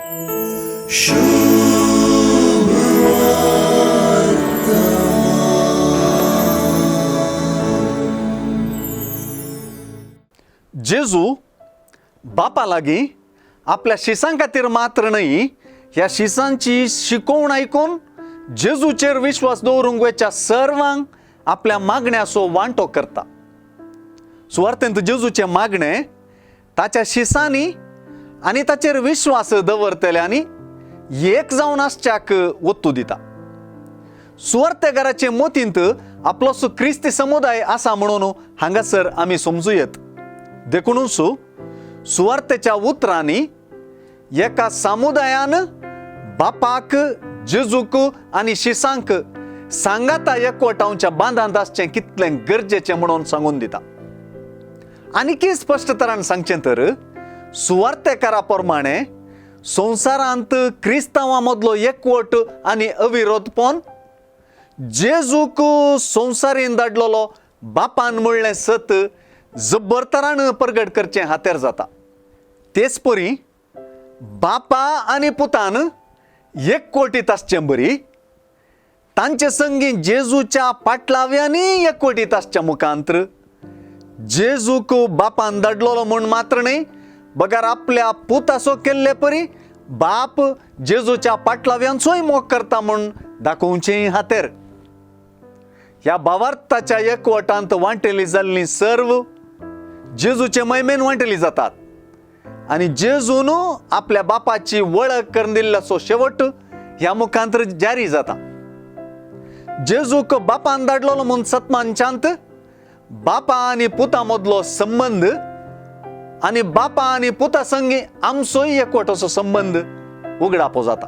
जेजू बापा लागी आपल्या शिसां खातीर मात्र न्हय, ह्या शिसांची शिकवण ऐकून जेजूचेर विश्वास दवरूंक वेच्या सर्वांक आपल्या मागण्याचो वांटो करता. सुवार्थेंत जेजूचे मागणे ताच्या शिसांनी आनी ताचेर विश्वास दवरतल्यांनी एक जावन आसच्याक वत्तू दिता. सुवार्थेकाराचे मतींत आपलोसो क्रिस्ती समुदाय आसा म्हणून हांगासर आमी समजूयेत. देखूनच सुवार्थेच्या उतरांनी एका समुदायान बापाक, जेजूक आनी शिसांक सांगाता एकवटावच्या बांदांत आसचें कितलें गरजेचें म्हणून सांगून दिता. आनीकय स्पश्ट तरान सांगचें तर सुवार्थेकारा प्रमाणे संवसारांत क्रिस्तांवां मदलो एकवट आनी अविरोधपण जेजूक संवसारीन धाडलेलो बापान म्हणलें सत जब्बर तरान प्रगट करचें हातेर जाता. तेच परी बापा आनी पुतान एकवटीत आसचें बरी, तांचे संगी जेजूच्या पाटलाव्यांनी एकवटीत आसच्या मुखांत्र जेजूक बापान धाडलेलो म्हूण मात्र न्हय, बगार आपल्या पुतासो केल्ले परी बाप जेजूच्या पाटलाव्यांचोय मोग करता म्हूण दाखोवचें हातेर. ह्या भावार्थाच्या एकवटांत वांटेली जाल्लीं सर्व जेजूचे महिमेन वांटेली जातात आनी जेजून आपल्या बापाची वळख करून दिल्ल्याचो शेवट ह्या मुखांत्र जारी जाता. जेजूक बापान धाडलेलो म्हूण सतमानच्यांत बापा आनी पुता मदलो संबंध आनी बापा आनी पुता संगी आमचोय एकवटाचो संबंध उगडापो जाता.